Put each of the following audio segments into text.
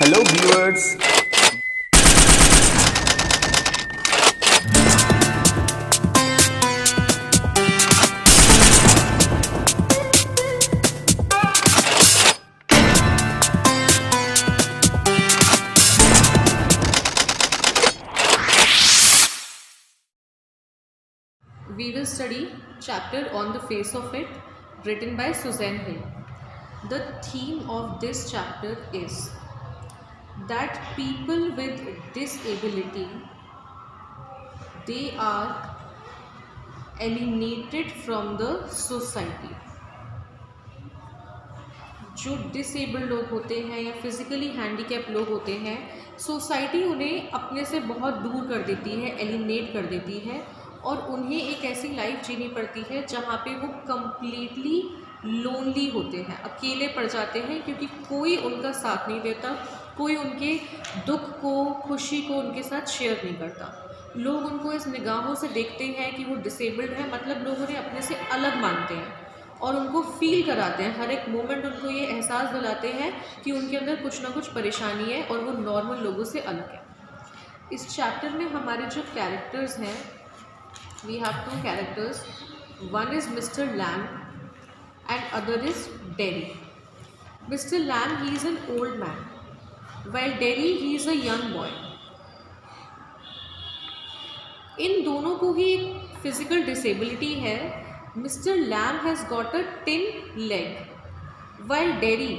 Hello viewers. We will study chapter On the Face of It, written by Suzanne Hill. The theme of this chapter is that people with disability, they are alienated from the society. जो disabled लोग होते हैं या physically handicap लोग होते हैं, society उन्हें अपने से बहुत दूर कर देती है, एलिमिनेट कर देती है और उन्हें एक ऐसी लाइफ जीनी पड़ती है जहाँ पे वो कम्प्लीटली लोनली होते हैं, अकेले पड़ जाते हैं क्योंकि कोई उनका साथ नहीं देता, कोई उनके दुख को, खुशी को उनके साथ शेयर नहीं करता। लोग उनको इस निगाहों से देखते हैं कि वो डिसेबल्ड है, मतलब लोग उन्हें अपने से अलग मानते हैं और उनको फील कराते हैं, हर एक मोमेंट उनको ये एहसास दिलाते हैं कि उनके अंदर कुछ ना कुछ परेशानी है और वो नॉर्मल लोगों से अलग है। इस चैप्टर में हमारे जो कैरेक्टर्स हैं, we have two characters, one is mister Lamb and other is Derry. Mister Lamb, he is an old man, while Derry he is a young boy. इन दोनों को ही एक फिजिकल डिसेबिलिटी है। Mr. Lamb has got a tin leg, while Derry,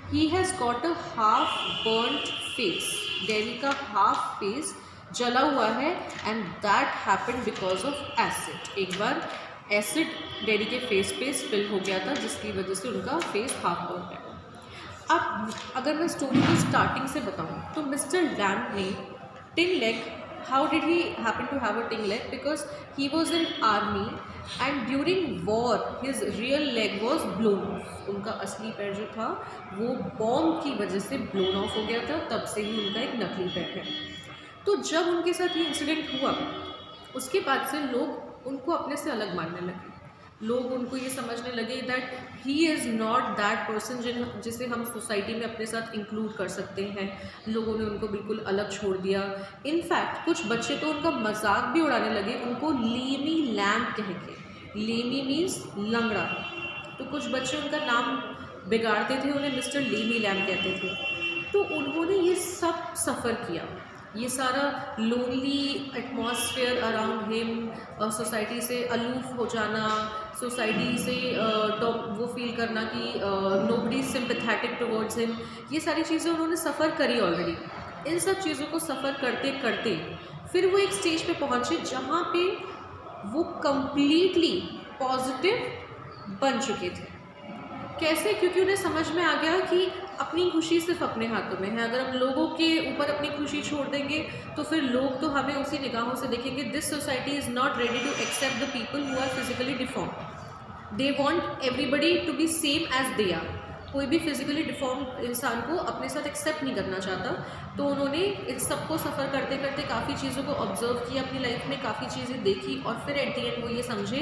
he has got a half burnt face. Derry का half face जला हुआ है and that happened because of acid. एक बार एसिड डेरी के फेस पे स्पिल हो गया था जिसकी वजह से उनका फेस हाफ बर्न है। अब अगर मैं स्टोरी को स्टार्टिंग से बताऊँ तो मिस्टर लैम्ब ने tin leg, how did he happen to have a tin leg? Because he was in army and during war his real leg was blown off. उनका असली पैर जो था वो बॉम्ब की वजह से blown off हो गया था, तब से ही उनका एक नकली पैर है। तो जब उनके साथ ये इंसिडेंट हुआ उसके बाद से लोग उनको अपने से अलग मानने लगे। लोग उनको ये समझने लगे that he is not that person जिसे हम सोसाइटी में अपने साथ इंक्लूड कर सकते हैं। लोगों ने उनको बिल्कुल अलग छोड़ दिया। इनफैक्ट कुछ बच्चे तो उनका मजाक भी उड़ाने लगे, उनको लेमी लैम्ब कह के। लेमी मीन्स लंगड़ा, तो कुछ बच्चे उनका नाम बिगाड़ते थे, उन्हें मिस्टर लेमी लैम्ब कहते थे। तो उन्होंने ये सब सफ़र किया, ये सारा lonely atmosphere around him, society से अलूफ हो जाना, सोसाइटी से तो वो फील करना कि नोबडी सिंपैथेटिक टुवर्ड्स हिम, ये सारी चीज़ें उन्होंने सफ़र करी ऑलरेडी। इन सब चीज़ों को सफ़र करते करते फिर वो एक स्टेज पे पहुँचे जहाँ पे वो कम्प्लीटली पॉजिटिव बन चुके थे। कैसे? क्योंकि उन्हें समझ में आ गया कि अपनी खुशी सिर्फ अपने हाथों में है। अगर हम लोगों के ऊपर अपनी खुशी छोड़ देंगे तो फिर लोग तो हमें उसी निगाहों से देखेंगे। This society is not ready to accept the people who are physically deform. They want everybody to be same as they are. कोई भी फिजिकली डिफॉर्म इंसान को अपने साथ एक्सेप्ट नहीं करना चाहता। तो उन्होंने इस सबको सफ़र करते करते काफ़ी चीज़ों को ऑब्जर्व किया अपनी लाइफ में, काफ़ी चीज़ें देखी और फिर एट दी एंड वो ये समझे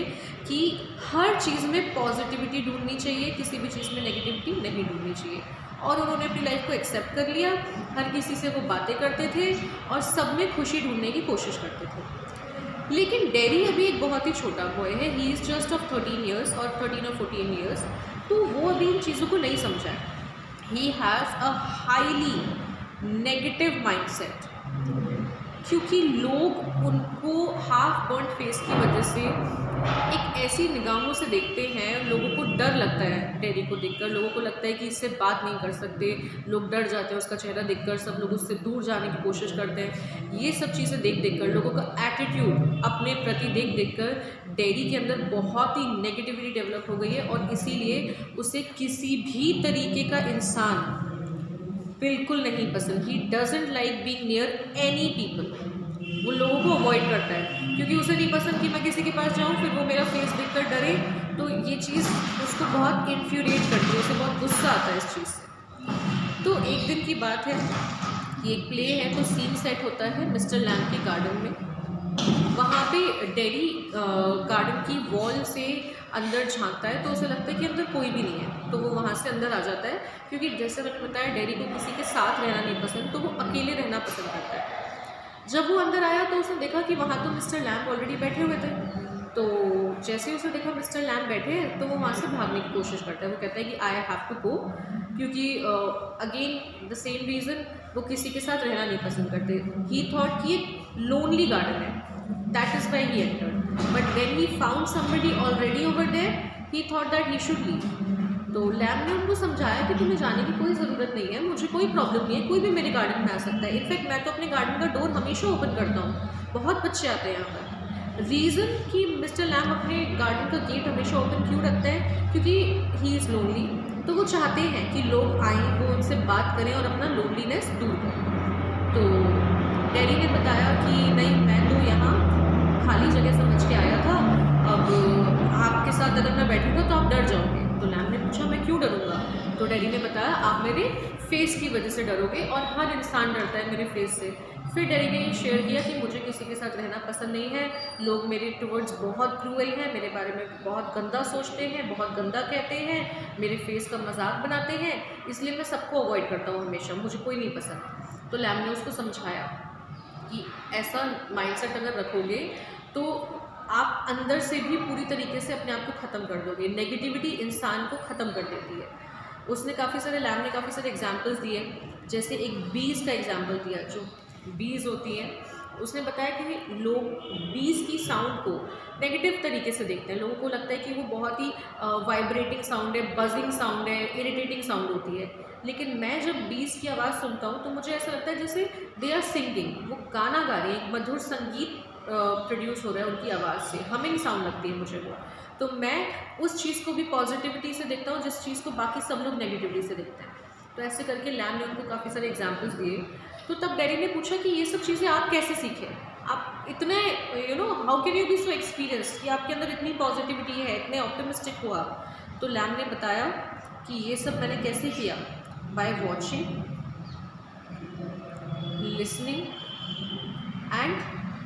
कि हर चीज़ में पॉजिटिविटी ढूंढनी चाहिए, किसी भी चीज़ में नेगेटिविटी नहीं ढूंढनी चाहिए। और उन्होंने अपनी लाइफ को एक्सेप्ट कर लिया, हर किसी से वो बातें करते थे और सब में खुशी ढूंढने की कोशिश करते थे। लेकिन डेरी अभी एक बहुत ही छोटा बॉय है, he is just of 13 years और 13 और 14 ईयर्स, तो वो अभी इन चीज़ों को नहीं समझा है। He has a highly negative mindset, क्योंकि लोग उनको हाफ बर्न फेस की वजह से एक ऐसी निगाहों से देखते हैं। लोगों को डर लगता है डेरी को देखकर, लोगों को लगता है कि इससे बात नहीं कर सकते, लोग डर जाते हैं उसका चेहरा देखकर, सब लोग उससे दूर जाने की कोशिश करते हैं। ये सब चीज़ें देख देख कर, लोगों का एटीट्यूड अपने प्रति देख देख कर डेरी के अंदर बहुत ही नेगेटिविटी डेवलप हो गई है और इसीलिए उसे किसी भी तरीके का इंसान बिल्कुल नहीं पसंद। He doesn't like being near any people. वो लोगों को अवॉइड करता है क्योंकि उसे नहीं पसंद कि मैं किसी के पास जाऊँ फिर वो मेरा फेस देखकर डरे। तो ये चीज़ उसको बहुत इन्फ्यूरिएट करती है, उसे बहुत गुस्सा आता है इस चीज़ से। तो एक दिन की बात है, ये एक प्ले है, तो सीन सेट होता है मिस्टर लैम्ब के गार्डन में। वहाँ पे डेरी गार्डन की वॉल से अंदर झांकता है तो उसे लगता है कि अंदर कोई भी नहीं है, तो वो वहाँ से अंदर आ जाता है, क्योंकि जैसे मैंने बताया डेरी को किसी के साथ रहना नहीं पसंद, तो वो अकेले रहना पसंद करता है। जब वो अंदर आया तो उसने देखा कि वहाँ तो मिस्टर लैम्ब ऑलरेडी बैठे हुए थे, तो जैसे ही उसने देखा मिस्टर लैम्ब बैठे हैं तो वो वहाँ से भागने की कोशिश करता है। वो कहता है कि आई हैव टू गो, क्योंकि अगेन द सेम रीज़न, वो किसी के साथ रहना नहीं पसंद करते। ही थॉट कि एक लोनली गार्डन है, that is why he entered, but when he found somebody already over there he thought that he should leave. तो लैम्ब ने उनको समझाया कि तुम्हें जाने की कोई ज़रूरत नहीं है, मुझे कोई प्रॉब्लम नहीं है, कोई भी मेरे गार्डन में आ सकता है। इनफैक्ट मैं तो अपने गार्डन का डोर हमेशा ओपन करता हूँ, बहुत बच्चे आते हैं यहाँ पर। रीज़न कि मिस्टर लैम्ब अपने गार्डन का गेट हमेशा ओपन क्यों रखते हैं, क्योंकि ही इज़ लोनली, तो वो चाहते हैं कि लोग आएँ, वो उनसे बात करें और अपना लोनलीनेस दूर करें। तो डेरी ने बताया कि नहीं, मैं तो यहाँ खाली जगह समझ के आया था, अब आपके साथ अगर मैं बैठूँगा तो आप डर जाओगे। तो लैम्ब ने पूछा मैं क्यों डरूंगा? तो डेरी ने बताया आप मेरे फेस की वजह से डरोगे, और हर इंसान डरता है मेरे फेस से। फिर डेरी ने ये शेयर किया कि मुझे किसी के साथ रहना पसंद नहीं है, लोग मेरे टुवर्ड्स बहुत क्रूअल हैं, मेरे बारे में बहुत गंदा सोचते हैं, बहुत गंदा कहते हैं, मेरे फेस का मजाक बनाते हैं, इसलिए मैं सबको अवॉइड करता हूँ हमेशा, मुझे कोई नहीं पसंद। तो लैम्ब ने उसको समझाया कि ऐसा माइंडसेट अगर रखोगे तो आप अंदर से भी पूरी तरीके से अपने आप को ख़त्म कर दोगे। नेगेटिविटी इंसान को ख़त्म कर देती है। उसने लैम्ब ने काफ़ी सारे एग्जांपल्स दिए, जैसे एक बीज़ का एग्जांपल दिया, जो बीज़ होती हैं। उसने बताया कि लोग बीज़ की साउंड को नेगेटिव तरीके से देखते हैं। लोगों को लगता है कि वो बहुत ही वाइब्रेटिंग साउंड है, बजिंग साउंड है, इरिटेटिंग साउंड होती है। लेकिन मैं जब बीज़ की आवाज़ सुनता हूँ तो मुझे ऐसा लगता है जैसे दे आर सिंगिंग, वो गाना गा रही है, एक मधुर संगीत प्रोड्यूस हो रहा है उनकी आवाज़ से, हमिंग साउंड लगती है मुझे वो। तो मैं उस चीज़ को भी पॉजिटिविटी से देखता हूँ जिस चीज़ को बाकी सब लोग नेगेटिविटी से देखते हैं। तो ऐसे करके लैम्ब ने उनको काफ़ी सारे एग्जांपल्स दिए। तो तब डेरी ने पूछा कि ये सब चीज़ें आप कैसे सीखे, आप इतने how can you be so experienced कि आपके अंदर इतनी पॉजिटिविटी है, इतने ऑप्टिमिस्टिक हो आप। तो लैम्ब ने बताया कि ये सब मैंने कैसे किया, by watching, listening and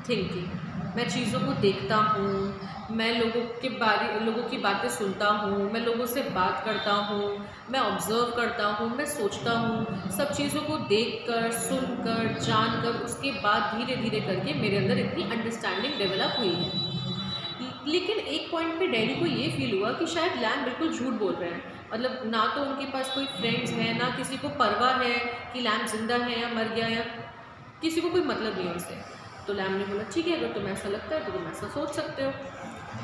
thinking. मैं चीज़ों को देखता हूँ, मैं लोगों की बातें सुनता हूँ, मैं लोगों से बात करता हूँ, मैं ऑब्ज़र्व करता हूँ, मैं सोचता हूँ, सब चीज़ों को देखकर, सुनकर, जानकर, उसके बाद धीरे धीरे करके मेरे अंदर इतनी अंडरस्टैंडिंग डेवलप हुई है। लेकिन एक पॉइंट पे डैडी को ये फील हुआ कि शायद लैम्ब बिल्कुल झूठ बोल रहे हैं। मतलब ना तो उनके पास कोई फ्रेंड्स हैं, ना किसी को परवाह है कि लैम्ब जिंदा है या मर गया, या किसी को कोई मतलब नहीं है उससे। तो लैम्ब ने बोला ठीक है, अगर तुम्हें ऐसा लगता है तो तुम ऐसा सोच सकते हो।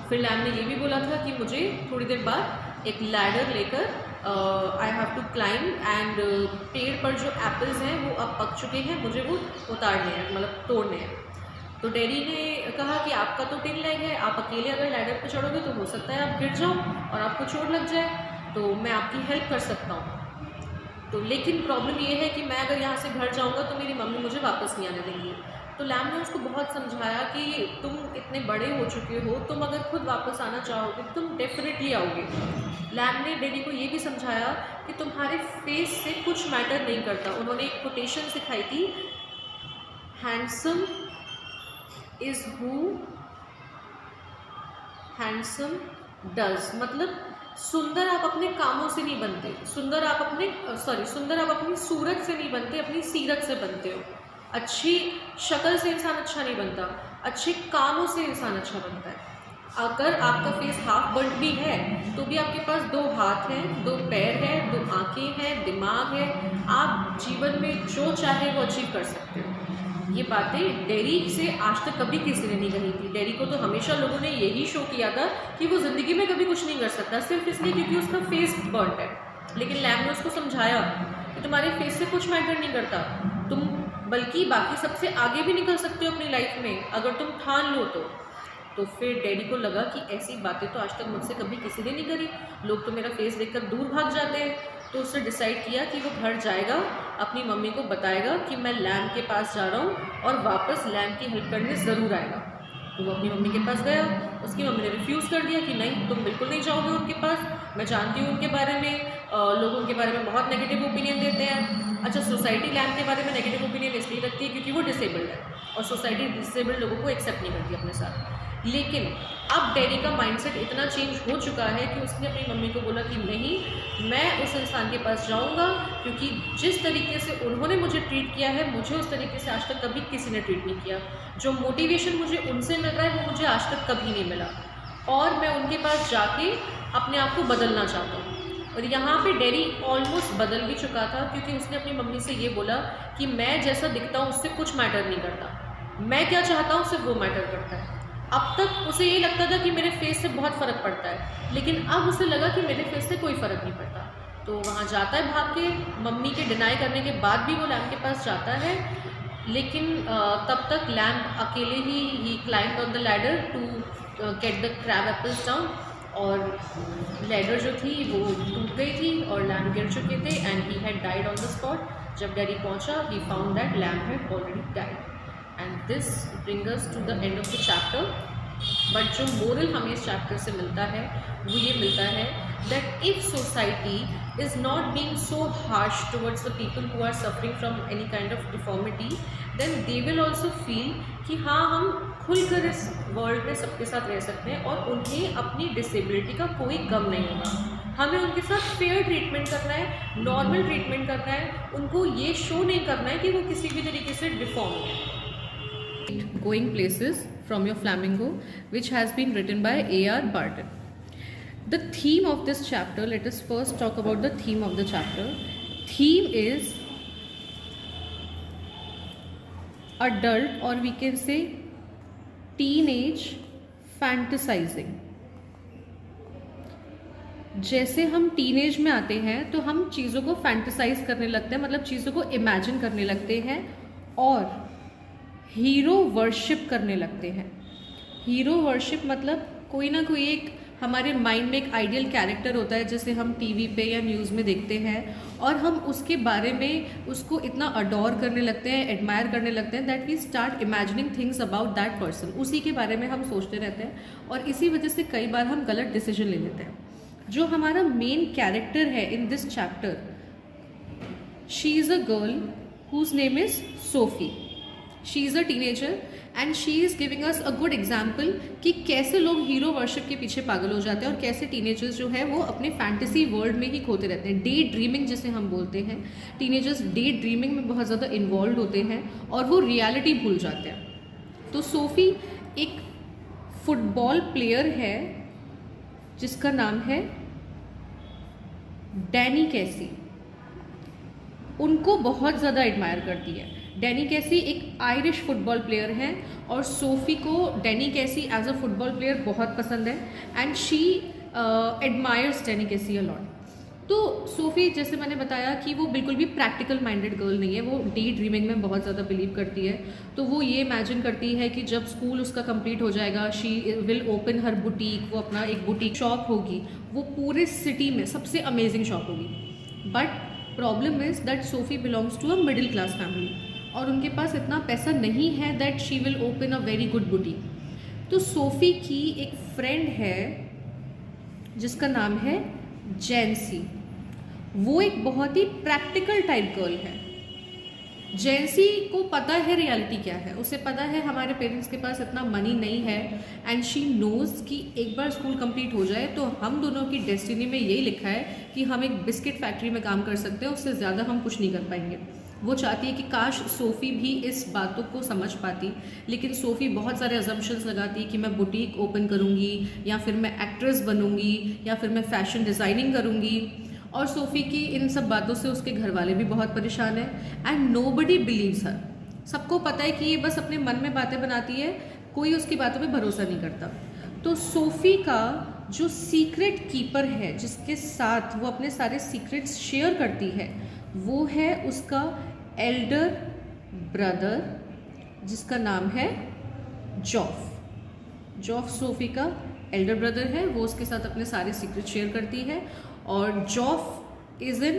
फिर लैम्ब ने ये भी बोला था कि मुझे थोड़ी देर बाद एक लैडर लेकर I have to climb, and पेड़ पर जो एप्पल्स हैं वो अब पक चुके हैं, मुझे वो उतारने हैं, मतलब तोड़ने हैं। तो डैडी ने कहा कि आपका तो 10 लेग है, आप अकेले अगर लैडर पर चढ़ोगे तो हो सकता है आप गिर जाओ और आपको चोट लग जाए, तो मैं आपकी हेल्प कर सकता हूँ। तो लेकिन प्रॉब्लम ये है कि मैं अगर यहाँ से घर जाऊँगा तो मेरी मम्मी मुझे वापस नहीं आने देंगी। तो लैम्ब ने उसको बहुत समझाया कि तुम इतने बड़े हो चुके हो, तुम अगर खुद वापस आना चाहोगे तुम डेफिनेटली आओगे। लैम्ब ने डैडी को ये भी समझाया कि तुम्हारे फेस से कुछ मैटर नहीं करता। उन्होंने एक कोटेशन सिखाई थी, handsome is who handsome does, मतलब सुंदर आप अपने कामों से नहीं बनते, सुंदर आप अपनी सूरत से नहीं बनते, अपनी सीरत से बनते हो। अच्छी शक्ल से इंसान अच्छा नहीं बनता, अच्छे कामों से इंसान अच्छा बनता है। अगर आपका फेस हाफ बर्ड भी है तो भी आपके पास 2 हाथ हैं, 2 पैर हैं, 2 आँखें हैं, दिमाग है, आप जीवन में जो चाहे वो अचीव कर सकते हो। ये बातें डैडी से आज तक कभी किसी ने नहीं कही थी। डैडी को तो हमेशा लोगों ने यही शो किया था कि वो ज़िंदगी में कभी कुछ नहीं कर सकता, सिर्फ इसलिए क्योंकि उसका फेस बर्ड है। लेकिन लैम्ब ने उसको समझाया कि तुम्हारे फेस से कुछ मैटर नहीं करता, तुम बल्कि बाकी सबसे आगे भी निकल सकते हो अपनी लाइफ में अगर तुम ठान लो तो फिर डैडी को लगा कि ऐसी बातें तो आज तक मुझसे कभी किसी ने नहीं करी, लोग तो मेरा फेस देखकर दूर भाग जाते हैं। तो उसने डिसाइड किया कि वो घर जाएगा, अपनी मम्मी को बताएगा कि मैं लैम्ब के पास जा रहा हूँ और वापस लैम्ब की हेल्प करने ज़रूर आएगा। तो वो अपनी मम्मी के पास गया, उसकी मम्मी ने रिफ्यूज़ कर दिया कि नहीं तुम बिल्कुल नहीं जाओगे उनके पास, मैं जानती हूँ उनके बारे में, लोग उनके बारे में बहुत नेगेटिव ओपिनियन देते हैं। अच्छा, सोसाइटी लैम्ब के बारे में नेगेटिव ओपिनियन इसलिए रखती है क्योंकि वो डिसेबल्ड है और सोसाइटी डिसेबल्ड लोगों को एक्सेप्ट नहीं करती अपने साथ। लेकिन अब डैडी का माइंडसेट इतना चेंज हो चुका है कि उसने अपनी मम्मी को बोला कि नहीं, मैं उस इंसान के पास जाऊंगा, क्योंकि जिस तरीके से उन्होंने मुझे ट्रीट किया है, मुझे उस तरीके से आज तक कभी किसी ने ट्रीट नहीं किया। जो मोटिवेशन मुझे उनसे मिल रहा है वो मुझे आज तक कभी नहीं मिला, और मैं उनके पास जाके अपने आप को बदलना चाहता हूँ। और यहाँ पे डैडी ऑलमोस्ट बदल भी चुका था, क्योंकि उसने अपनी मम्मी से ये बोला कि मैं जैसा दिखता हूँ उससे कुछ मैटर नहीं करता, मैं क्या चाहता हूँ सिर्फ वो मैटर करता है। अब तक उसे ये लगता था कि मेरे फेस से बहुत फ़र्क पड़ता है, लेकिन अब उसे लगा कि मेरे फेस से कोई फ़र्क नहीं पड़ता। तो वहाँ जाता है भाग के, मम्मी के डिनाई करने के बाद भी वो लैम्प के पास जाता है, लेकिन तब तक लैम्प अकेले ही climb on the ladder to get the crab apples down, और लैडर जो थी वो टूट गई थी और लैम्प गिर चुके थे and he had died on the spot. जब डैडी पहुंचा, he found that Lamb had already died, and this bring us to the end of the chapter. But जो मोरल हमें इस चैप्टर से मिलता है वो ये मिलता है that if society is not being so harsh towards the people who are suffering from any kind of deformity, then they will also feel कि हाँ, हम खुलकर इस वर्ल्ड में सबके साथ रह सकते हैं और उन्हें अपनी डिसेबिलिटी का कोई गम नहीं होगा। हमें उनके साथ फेयर ट्रीटमेंट करना है, नॉर्मल ट्रीटमेंट करना है, उनको ये शो नहीं करना है कि वो किसी भी तरीके से डिफॉर्म है। Going places from your flamingo, which has been written by A.R. Barton. The theme of this chapter, let us first talk about the theme of the chapter. Theme is adult, or we can say teenage fantasizing. जैसे हम teenage में आते हैं तो हम चीज़ों को fantasise करने लगते हैं, मतलब चीज़ों को इमेजिन करने लगते हैं और हीरो वर्शिप करने लगते हैं। हीरो वर्शिप मतलब कोई ना कोई एक हमारे माइंड में एक आइडियल कैरेक्टर होता है जिसे हम टीवी पे या न्यूज़ में देखते हैं और हम उसके बारे में उसको इतना अडोर करने लगते हैं, एडमायर करने लगते हैं that we start imagining things about that person. उसी के बारे में हम सोचते रहते हैं और इसी वजह से कई बार हम गलत डिसीजन ले लेते हैं। जो हमारा मेन कैरेक्टर है in this chapter, she is a girl whose name is Sophie. She is a teenager and she is giving us a good example कि कैसे लोग हीरो वर्शिप के पीछे पागल हो जाते हैं और कैसे टीनेजर्स जो है वो अपने फैंटेसी वर्ल्ड में ही खोते रहते हैं। डे ड्रीमिंग जिसे हम बोलते हैं, टीनेजर्स डे ड्रीमिंग में बहुत ज़्यादा इन्वॉल्व होते हैं और वो रियलिटी भूल जाते हैं। तो सोफ़ी एक फुटबॉल प्लेयर है जिसका नाम है डैनी कैसी, उनको बहुत ज़्यादा एडमायर करती है। डैनी कैसी एक आयरिश फुटबॉल प्लेयर हैं और सोफ़ी को डैनी कैसी एज अ फुटबॉल प्लेयर बहुत पसंद है एंड शी एडमायर्स डैनी कैसी अ लॉट। तो सोफ़ी, जैसे मैंने बताया कि वो बिल्कुल भी प्रैक्टिकल माइंडेड गर्ल नहीं है, वो डे ड्रीमिंग में बहुत ज़्यादा बिलीव करती है। तो वो ये इमेजिन करती है कि जब स्कूल उसका कंप्लीट हो जाएगा, she will open her boutique, वो अपना एक बुटीक शॉप होगी, वो पूरे सिटी में सबसे अमेजिंग शॉप होगी। But problem is that Sophie belongs to a middle class family और उनके पास इतना पैसा नहीं है that she will open a very good boutique. तो सोफ़ी की एक फ्रेंड है जिसका नाम है जैंसी। वो एक बहुत ही प्रैक्टिकल टाइप गर्ल है। जैंसी को पता है रियलिटी क्या है, उसे पता है हमारे पेरेंट्स के पास इतना मनी नहीं है एंड शी नोज़ कि एक बार स्कूल कंप्लीट हो जाए तो हम दोनों की डेस्टिनी में यही लिखा है कि हम एक बिस्किट फैक्ट्री में काम कर सकते हैं, उससे ज़्यादा हम कुछ नहीं कर पाएंगे। वो चाहती है कि काश सोफ़ी भी इस बातों को समझ पाती, लेकिन सोफ़ी बहुत सारे अजम्पशंस लगाती है कि मैं बुटीक ओपन करूँगी या फिर मैं एक्ट्रेस बनूँगी या फिर मैं फ़ैशन डिज़ाइनिंग करूँगी। और सोफ़ी की इन सब बातों से उसके घर वाले भी बहुत परेशान हैं एंड नोबडी बिलीव्स हर। सबको पता है कि ये बस अपने मन में बातें बनाती है, कोई उसकी बातों पे भरोसा नहीं करता। तो सोफ़ी का जो सीक्रेट कीपर है, जिसके साथ वो अपने सारे सीक्रेट्स शेयर करती है, वो है उसका एल्डर ब्रदर जिसका नाम है जॉफ। जॉफ सोफ़ी का एल्डर ब्रदर है, वो उसके साथ अपने सारे सीक्रेट शेयर करती है। और जॉफ इज़ एन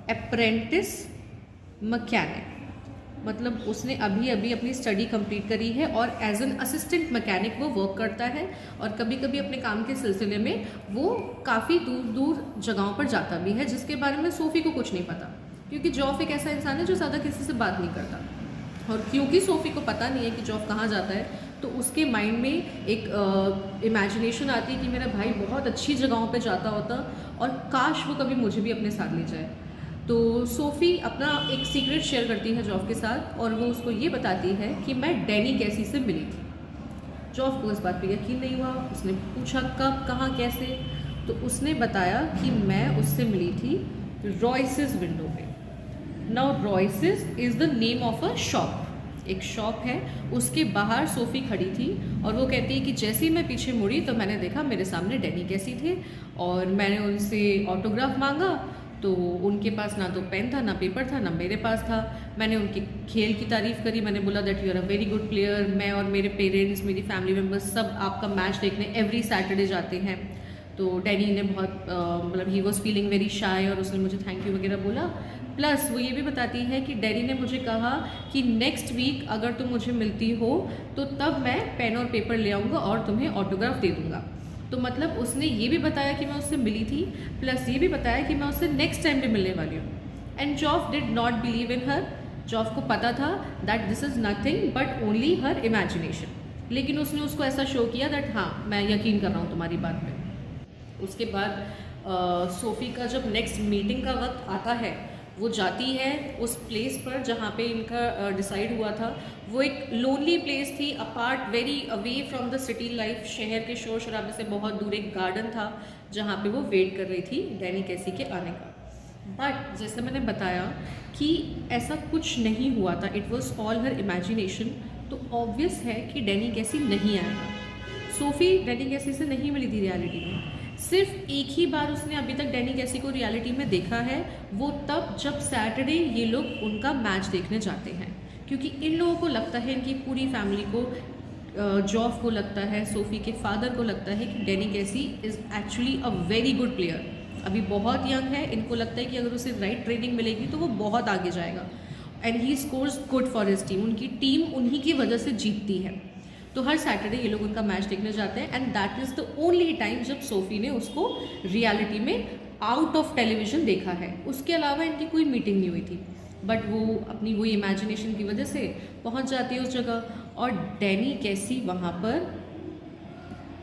अप्रेंटिस मैकेनिक, मतलब उसने अभी अभी अपनी स्टडी कंप्लीट करी है और एज एन असिस्टेंट मैकेनिक वो वर्क करता है और कभी कभी अपने काम के सिलसिले में वो काफ़ी दूर दूर जगहों पर जाता भी है, जिसके बारे में सोफ़ी को कुछ नहीं पता, क्योंकि जॉफ एक ऐसा इंसान है जो ज़्यादा किसी से बात नहीं करता। और क्योंकि सोफ़ी को पता नहीं है कि जॉफ कहाँ जाता है, तो उसके माइंड में एक इमेजिनेशन आती है कि मेरा भाई बहुत अच्छी जगहों पे जाता होता और काश वो कभी मुझे भी अपने साथ ले जाए। तो सोफ़ी अपना एक सीक्रेट शेयर करती है जॉफ के साथ और वो उसको ये बताती है कि मैं डैनी कैसी से मिली थी। जॉफ को इस बात पे यकीन नहीं हुआ। उसने पूछा कब, कहाँ, कैसे, तो उसने बताया कि मैं उससे मिली थी रॉयसेस विंडो पे। Now Royce's is the name of a shop, एक शॉप है, उसके बाहर सोफ़ी खड़ी थी और वो कहती है कि जैसे ही मैं पीछे मुड़ी तो मैंने देखा मेरे सामने डैनी कैसी थे और मैंने उनसे ऑटोग्राफ मांगा तो उनके पास ना तो पेन था, ना पेपर था, ना मेरे पास था। मैंने उनके खेल की तारीफ़ करी, मैंने बोला that you are a very good player. मैं और मेरे पेरेंट्स, मेरी फैमिली मेम्बर्स सब आपका मैच देखने एवरी सैटरडे जाते हैं। तो डैनी ने बहुत मतलब he was feeling very shy और उसने मुझे थैंक यू वगैरह बोला। प्लस वो ये भी बताती है कि डैनी ने मुझे कहा कि नेक्स्ट वीक अगर तुम मुझे मिलती हो तो तब मैं पेन और पेपर ले आऊँगा और तुम्हें ऑटोग्राफ दे दूँगा। तो मतलब उसने ये भी बताया कि मैं उससे मिली थी, प्लस ये भी बताया कि मैं उससे नेक्स्ट टाइम भी मिलने वाली हूँ। And जॉफ did not believe in हर। जॉफ को पता था that this is nothing but only her imagination, लेकिन उसने उसको ऐसा शो किया दैट हाँ मैं यकीन कर रहा हूँ तुम्हारी बात पे। उसके बाद सोफ़ी का जब नेक्स्ट मीटिंग का वक्त आता है, वो जाती है उस प्लेस पर जहाँ पे इनका डिसाइड हुआ था। वो एक लोनली प्लेस थी, apart, very away from the city life. शहर के शोर शराबे से बहुत दूर एक गार्डन था जहाँ पे वो वेट कर रही थी डैनी कैसी के आने का। बट जैसे मैंने बताया कि ऐसा कुछ नहीं हुआ था, it was all her imagination. तो ऑब्वियस है कि डैनी कैसी नहीं आएगा। सोफ़ी डैनी कैसी से नहीं मिली थी रियलिटी में। सिर्फ एक ही बार उसने अभी तक डैनी कैसी को रियलिटी में देखा है, वो तब जब सैटरडे ये लोग उनका मैच देखने जाते हैं। क्योंकि इन लोगों को लगता है, इनकी पूरी फैमिली को, जॉफ को लगता है, सोफ़ी के फादर को लगता है कि डैनी कैसी is actually a very good player. अभी बहुत यंग है, इनको लगता है कि अगर उसे राइट ट्रेनिंग मिलेगी तो वो बहुत आगे जाएगा। And he scores good for his team. उनकी टीम उन्हीं की वजह से जीतती है। तो हर सैटरडे ये लोग उनका मैच देखने जाते हैं and that is the only time जब सोफ़ी ने उसको रियलिटी में आउट ऑफ टेलीविज़न देखा है। उसके अलावा इनकी कोई मीटिंग नहीं हुई थी। बट वो अपनी वही इमेजिनेशन की वजह से पहुंच जाती है उस जगह और डैनी कैसी वहाँ पर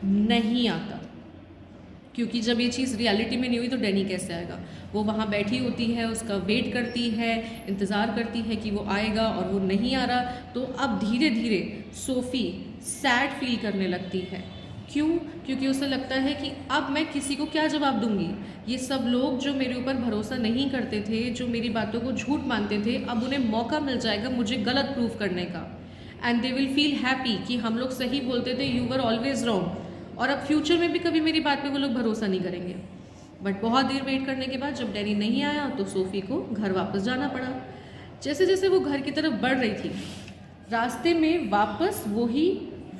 नहीं आता। क्योंकि जब ये चीज़ रियलिटी में नहीं हुई तो डैनी कैसे आएगा। वो वहाँ बैठी होती है, उसका वेट करती है, इंतज़ार करती है कि वो आएगा और वो नहीं आ रहा। तो अब धीरे धीरे सोफ़ी सैड फील करने लगती है। क्यों? क्योंकि उसे लगता है कि अब मैं किसी को क्या जवाब दूंगी। ये सब लोग जो मेरे ऊपर भरोसा नहीं करते थे, जो मेरी बातों को झूठ मानते थे, अब उन्हें मौका मिल जाएगा मुझे गलत प्रूफ करने का। And they will feel happy कि हम लोग सही बोलते थे, यू वर ऑलवेज रॉन्ग। और अब फ्यूचर में भी कभी मेरी बात पे वो लोग भरोसा नहीं करेंगे। बट बहुत देर वेट करने के बाद जब डैनी नहीं आया तो सोफ़ी को घर वापस जाना पड़ा। जैसे जैसे वो घर की तरफ बढ़ रही थी, रास्ते में वापस वही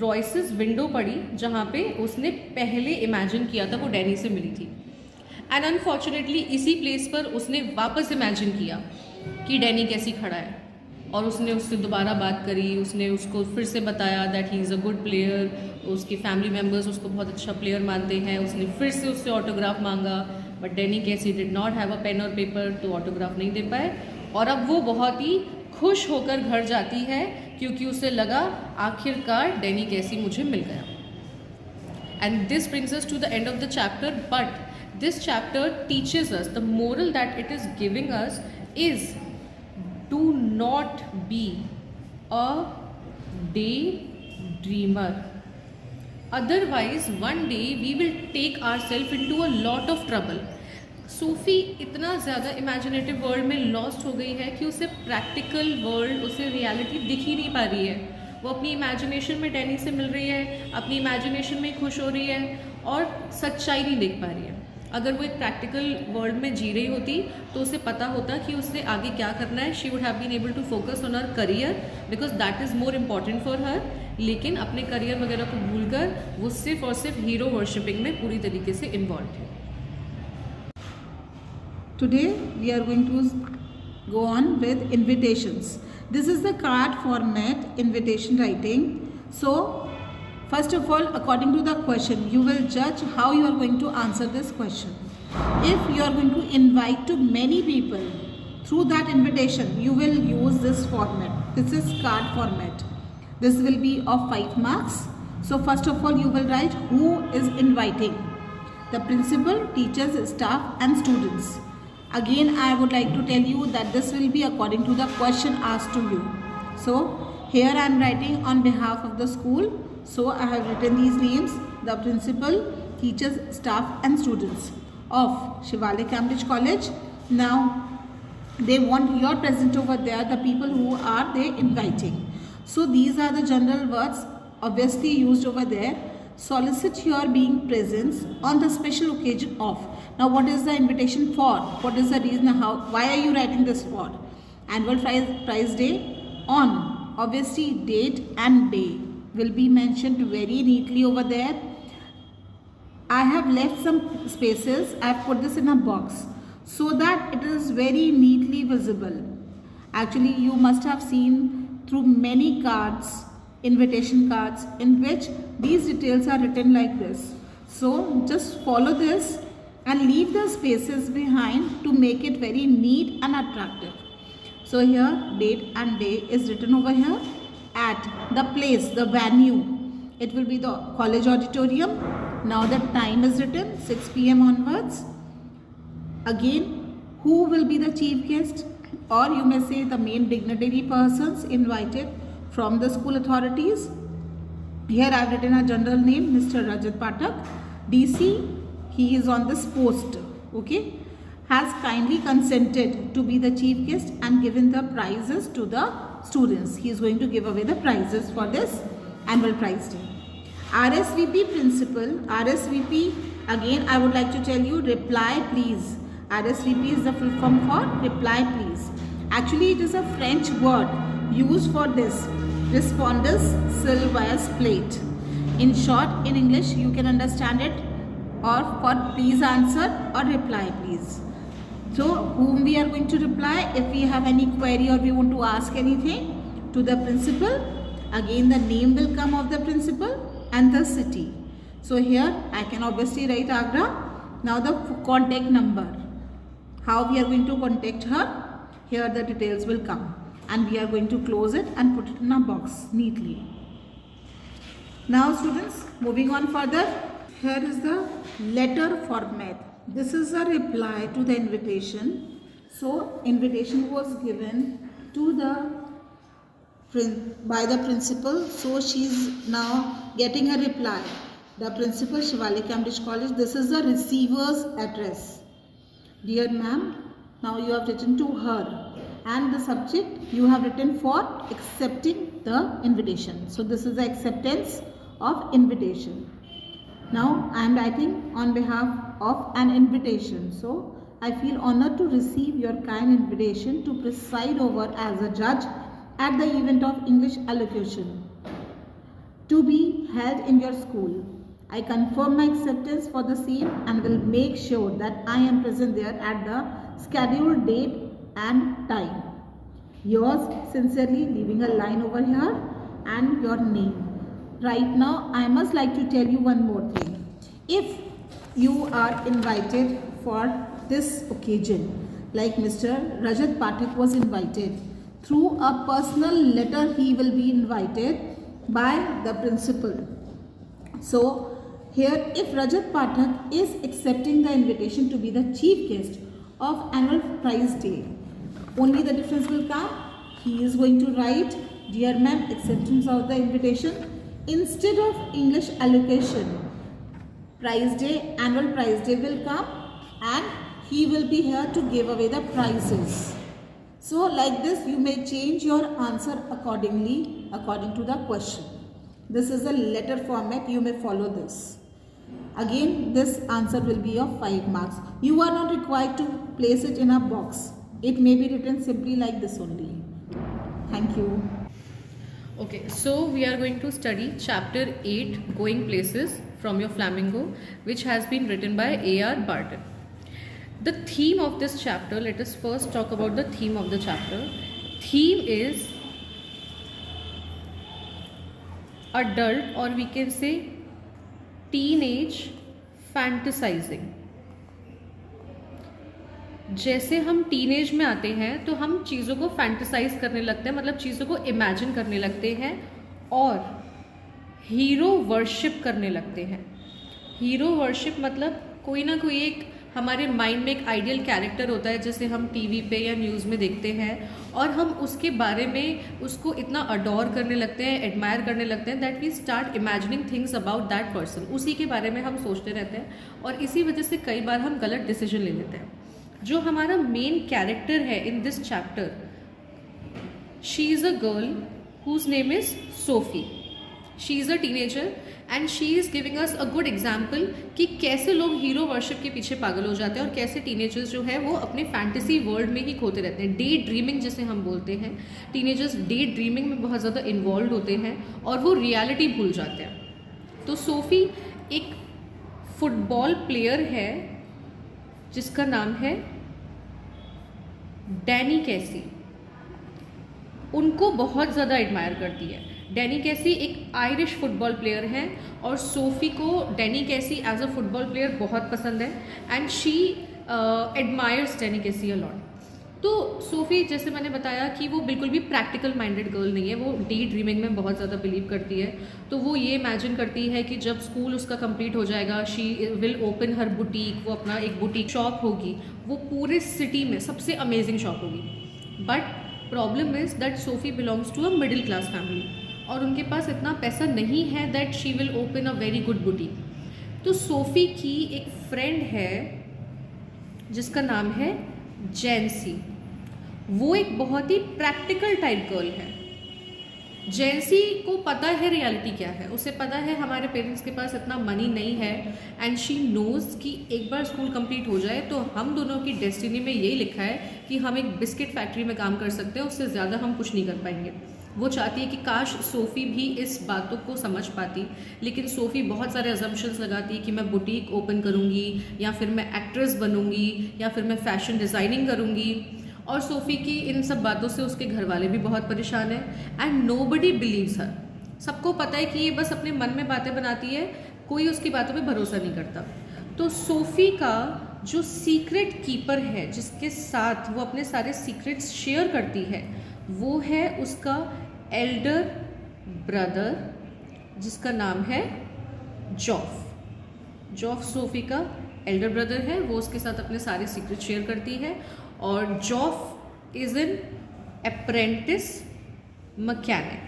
रॉयसेस विंडो पड़ी जहाँ पे उसने पहले इमेजिन किया था वो डैनी से मिली थी। एंड अनफॉर्चुनेटली इसी प्लेस पर उसने वापस इमेजिन किया कि डैनी कैसी खड़ा है और उसने उससे दोबारा बात करी। उसने उसको फिर से बताया that he is a good player. उसकी फैमिली मेम्बर्स उसको बहुत अच्छा प्लेयर मानते हैं। उसने फिर से उससे ऑटोग्राफ मांगा but Danny Casey did not have a pen और पेपर, तो ऑटोग्राफ नहीं दे पाए। और अब वो बहुत ही खुश होकर घर जाती है क्योंकि उसे लगा आखिरकार डैनी कैसी मुझे मिल गया। And this brings us to the end of the chapter. But this chapter teaches us the moral that it is giving us is do not be a daydreamer, otherwise one day we will take ourselves into a lot of trouble। SoFi इतना ज़्यादा imaginative world में lost हो गई है कि उसे practical world, उसे reality दिख ही नहीं पा रही है। वो अपनी इमेजिनेशन में डैनी से मिल रही है, अपनी इमेजिनेशन में खुश हो रही है और सच्चाई नहीं देख पा रही है। अगर वो एक प्रैक्टिकल वर्ल्ड में जी रही होती तो उसे पता होता कि उसे आगे क्या करना है। She would have been able to focus on her career because that is more important for her. लेकिन अपने करियर वगैरह को भूलकर वो सिर्फ और सिर्फ हीरो वर्शिपिंग में पूरी तरीके से इन्वॉल्व है। Today we are going to go on with invitations. This is the card format, invitation writing. So first of all, according to the question, you will judge how you are going to answer this question. If you are going to invite to many people through that invitation, you will use this format. This is card format. This will be of 5 marks. So first of all, you will write who is inviting. The principal, teachers, staff and students. Again, I would like to tell you that this will be according to the question asked to you. So here I am writing on behalf of the school. So I have written these names: the principal, teachers, staff and students of Shivalik Cambridge College. Now they want your presence over there, the people who are they inviting. So these are the general words obviously used over there. Solicit your being presence on the special occasion of. Now what is the invitation for? What is the reason? Why are you writing this for? Annual prize day on. Obviously date and day will be mentioned very neatly over there. I have left some spaces. I have put this in a box so that it is very neatly visible. Actually, you must have seen through many cards, invitation cards, in which these details are written like this. So just follow this and leave the spaces behind to make it very neat and attractive. So here date and day is written over here. At the place, the venue, it will be the college auditorium. Now the time is written 6 p.m. onwards. Again, who will be the chief guest, or you may say the main dignitary persons invited from the school authorities. Here I have written a general name, Mr. Rajat Pathak, DC. He is on this post, okay, has kindly consented to be the chief guest and given the prizes to the students. He is going to give away the prizes for this annual prize day. RSVP principal, RSVP, again I would like to tell you, reply please. RSVP is the full form for reply please. Actually it is a French word used for this, respondus s'il plate. In short, in English you can understand it or for please answer or reply please. So whom we are going to reply if we have any query or we want to ask anything? To the principal. Again the name will come of the principal and the city. So here I can obviously write Agra. Now the contact number. How we are going to contact her? Here the details will come and we are going to close it and put it in a box neatly. Now students, moving on further. Here is the letter format. This is a reply to the invitation. So invitation was given to by the principal. So she is now getting a reply. The principal, Shivalik Cambridge College. This is the receiver's address. Dear ma'am, now you have written to her, and the subject you have written for accepting the invitation. So this is the acceptance of invitation. Now I am writing on behalf of an invitation. So I feel honored to receive your kind invitation to preside over as a judge at the event of English allocution to be held in your school. I confirm my acceptance for the same and will make sure that I am present there at the scheduled date and time. Yours sincerely, leaving a line over here and your name. Right now I must like to tell you one more thing. If you are invited for this occasion, like Mr. Rajat Pathak was invited, through a personal letter he will be invited by the principal. So here if Rajat Pathak is accepting the invitation to be the chief guest of annual prize day, only the difference will come. He is going to write, dear ma'am, acceptance of the invitation. Instead of English allocation, prize day, annual prize day will come and he will be here to give away the prizes. So like this you may change your answer accordingly, according to the question. This is a letter format, you may follow this. Again this answer will be of 5 marks. You are not required to place it in a box. It may be written simply like this only. Thank you. Okay, so we are going to study chapter 8, Going Places, from your Flamingo, which has been written by A.R. Barton. The theme of this chapter, let us first talk about the theme of the chapter. Theme is adult, or we can say teenage fantasizing. जैसे हम teenage में आते हैं तो हम चीज़ों को fantasise करने लगते हैं, मतलब चीज़ों को इमेजिन करने लगते हैं और हीरो वर्शिप करने लगते हैं। हीरो वर्शिप मतलब कोई ना कोई एक हमारे माइंड में एक आइडियल कैरेक्टर होता है जिसे हम टीवी पे या न्यूज़ में देखते हैं और हम उसके बारे में उसको इतना अडोर करने लगते हैं, एडमायर करने लगते हैं that we start imagining things about that person. उसी के बारे में हम सोचते रहते हैं और इसी वजह से कई बार हम गलत डिसीजन ले लेते हैं। जो हमारा मेन कैरेक्टर है in this chapter, she is a girl whose name is Sophie. She is a teenager and she is giving us a good example कि कैसे लोग हीरो वर्शिप के पीछे पागल हो जाते हैं और कैसे टीनेजर्स जो है वो अपने फैंटेसी वर्ल्ड में ही खोते रहते हैं। डे ड्रीमिंग जिसे हम बोलते हैं, टीनेजर्स डे ड्रीमिंग में बहुत ज़्यादा इन्वॉल्व होते हैं और वो रियलिटी भूल जाते हैं। तो सोफ़ी एक फुटबॉल प्लेयर है जिसका नाम है डैनी कैसी। उनको बहुत ज़्यादा एडमायर करती है। डैनी कैसी एक आयरिश फुटबॉल प्लेयर है और सोफ़ी को डैनी कैसी एज अ फुटबॉल प्लेयर बहुत पसंद है एंड शी एडमायर्स डैनी कैसी अ लॉट। तो सोफ़ी, जैसे मैंने बताया कि वो बिल्कुल भी प्रैक्टिकल माइंडेड गर्ल नहीं है, वो डे ड्रीमिंग में बहुत ज़्यादा बिलीव करती है। तो वो ये इमेजिन करती है कि जब स्कूल उसका कंप्लीट हो जाएगा she will open her boutique, वो अपना एक बुटीक शॉप होगी, वो पूरे सिटी में सबसे अमेजिंग शॉप होगी। But problem is that Sophie belongs to a middle class family और उनके पास इतना पैसा नहीं है that she will open a very good boutique. तो सोफ़ी की एक फ्रेंड है जिसका नाम है जैंसी। वो एक बहुत ही प्रैक्टिकल टाइप गर्ल है। जैंसी को पता है रियलिटी क्या है, उसे पता है हमारे पेरेंट्स के पास इतना मनी नहीं है एंड शी नोज़ कि एक बार स्कूल कंप्लीट हो जाए तो हम दोनों की डेस्टिनी में यही लिखा है कि हम एक बिस्किट फैक्ट्री में काम कर सकते हैं, उससे ज़्यादा हम कुछ नहीं कर पाएंगे। वो चाहती है कि काश सोफ़ी भी इस बातों को समझ पाती, लेकिन सोफ़ी बहुत सारे अजम्पशंस लगाती है कि मैं बुटीक ओपन करूँगी या फिर मैं एक्ट्रेस बनूँगी या फिर मैं फ़ैशन डिज़ाइनिंग करूँगी। और सोफ़ी की इन सब बातों से उसके घर वाले भी बहुत परेशान हैं एंड नोबडी बिलीव्स हर। सबको पता है कि ये बस अपने मन में बातें बनाती है, कोई उसकी बातों पे भरोसा नहीं करता। तो सोफ़ी का जो सीक्रेट कीपर है, जिसके साथ वो अपने सारे सीक्रेट्स शेयर करती है, वो है उसका एल्डर ब्रदर जिसका नाम है जॉफ। जॉफ सोफ़ी का एल्डर ब्रदर है, वो उसके साथ अपने सारे सीक्रेट शेयर करती है। और जॉफ इज़ एन अप्रेंटिस मैकेनिक,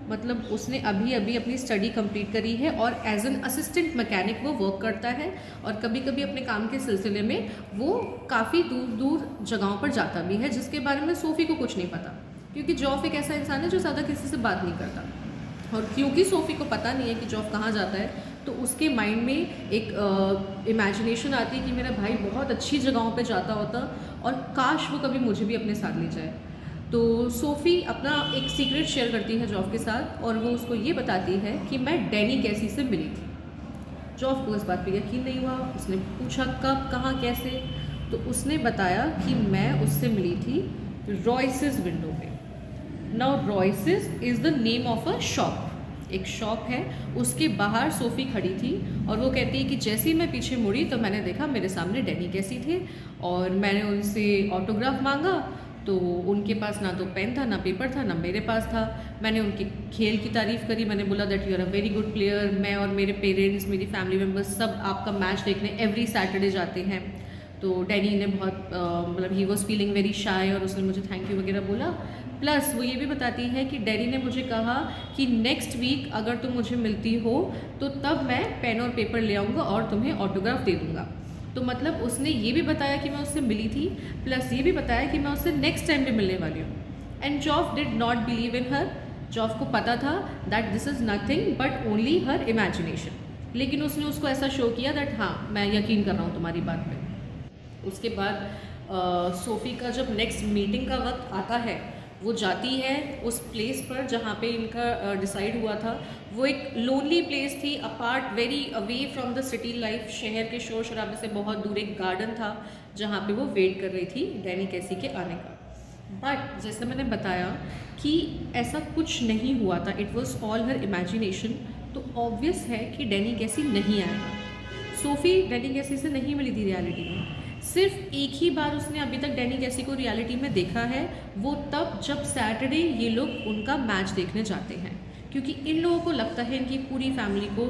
मतलब उसने अभी अभी अपनी स्टडी कंप्लीट करी है और एज एन असिस्टेंट मैकेनिक वो वर्क करता है और कभी कभी अपने काम के सिलसिले में वो काफ़ी दूर दूर जगहों पर जाता भी है, जिसके बारे में सोफ़ी को कुछ नहीं पता, क्योंकि जॉफ एक ऐसा इंसान है जो ज़्यादा किसी से बात नहीं करता। और क्योंकि सोफ़ी को पता नहीं है कि जॉफ कहाँ जाता है, तो उसके माइंड में एक इमेजिनेशन आती है कि मेरा भाई बहुत अच्छी जगहों पे जाता होता और काश वो कभी मुझे भी अपने साथ ले जाए। तो सोफ़ी अपना एक सीक्रेट शेयर करती है जॉफ के साथ और वो उसको ये बताती है कि मैं डैनी कैसी से मिली थी। जॉफ को इस बात पे यकीन नहीं हुआ, उसने पूछा कब, कहाँ, कैसे, तो उसने बताया कि मैं उससे मिली थी रॉयसेस विंडो पे। Now Royce's is the name of a shop, एक शॉप है, उसके बाहर सोफ़ी खड़ी थी और वो कहती है कि जैसे ही मैं पीछे मुड़ी तो मैंने देखा मेरे सामने डैनी कैसी थे और मैंने उनसे ऑटोग्राफ मांगा तो उनके पास ना तो पेन था, ना पेपर था, ना मेरे पास था। मैंने उनके खेल की तारीफ़ करी, मैंने बोला that you are a very good player. मैं और मेरे पेरेंट्स, मेरी फैमिली मेम्बर्स सब आपका मैच देखने एवरी सैटरडे जाते हैं। तो डैनी ने बहुत मतलब he was feeling very shy और उसने मुझे थैंक यू वगैरह बोला। प्लस वो ये भी बताती है कि डैनी ने मुझे कहा कि नेक्स्ट वीक अगर तुम मुझे मिलती हो तो तब मैं पेन और पेपर ले आऊँगा और तुम्हें ऑटोग्राफ दे दूँगा। तो मतलब उसने ये भी बताया कि मैं उससे मिली थी, प्लस ये भी बताया कि मैं उससे नेक्स्ट टाइम भी मिलने वाली हूँ। And जॉफ did not believe in हर। जॉफ को पता था that this is nothing but only her imagination, लेकिन उसने उसको ऐसा शो किया दैट हाँ मैं यकीन कर रहा हूँ तुम्हारी बात पे। उसके बाद सोफ़ी का जब नेक्स्ट मीटिंग का वक्त आता है, वो जाती है उस प्लेस पर जहाँ पे इनका डिसाइड हुआ था। वो एक लोनली प्लेस थी, apart very away from the city life, शहर के शोर शराबे से बहुत दूर एक गार्डन था जहाँ पे वो वेट कर रही थी डैनी कैसी के आने का। बट जैसे मैंने बताया कि ऐसा कुछ नहीं हुआ था, it was all her imagination. तो ऑब्वियस है कि डैनी कैसी नहीं आएगा। सोफ़ी डैनी कैसी से नहीं मिली थी रियलिटी में, सिर्फ एक ही बार उसने अभी तक डैनी कैसी को रियलिटी में देखा है, वो तब जब सैटरडे ये लोग उनका मैच देखने जाते हैं, क्योंकि इन लोगों को लगता है, इनकी पूरी फैमिली को,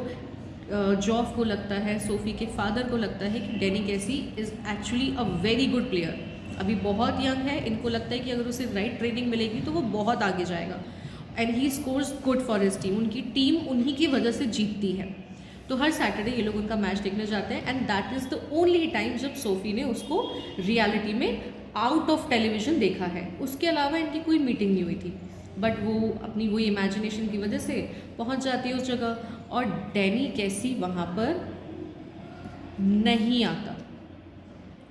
जॉफ को लगता है, सोफ़ी के फादर को लगता है कि डैनी कैसी is actually a very good player. अभी बहुत यंग है, इनको लगता है कि अगर उसे राइट ट्रेनिंग मिलेगी तो वो बहुत आगे जाएगा and he scores good for his team. उनकी टीम उन्हीं की वजह से जीतती है। तो हर सैटरडे ये लोग उनका मैच देखने जाते हैं and that is the only time जब सोफ़ी ने उसको रियलिटी में आउट ऑफ टेलीविज़न देखा है। उसके अलावा इनकी कोई मीटिंग नहीं हुई थी, बट वो अपनी वही इमेजिनेशन की वजह से पहुंच जाती है उस जगह और डैनी कैसी वहाँ पर नहीं आता,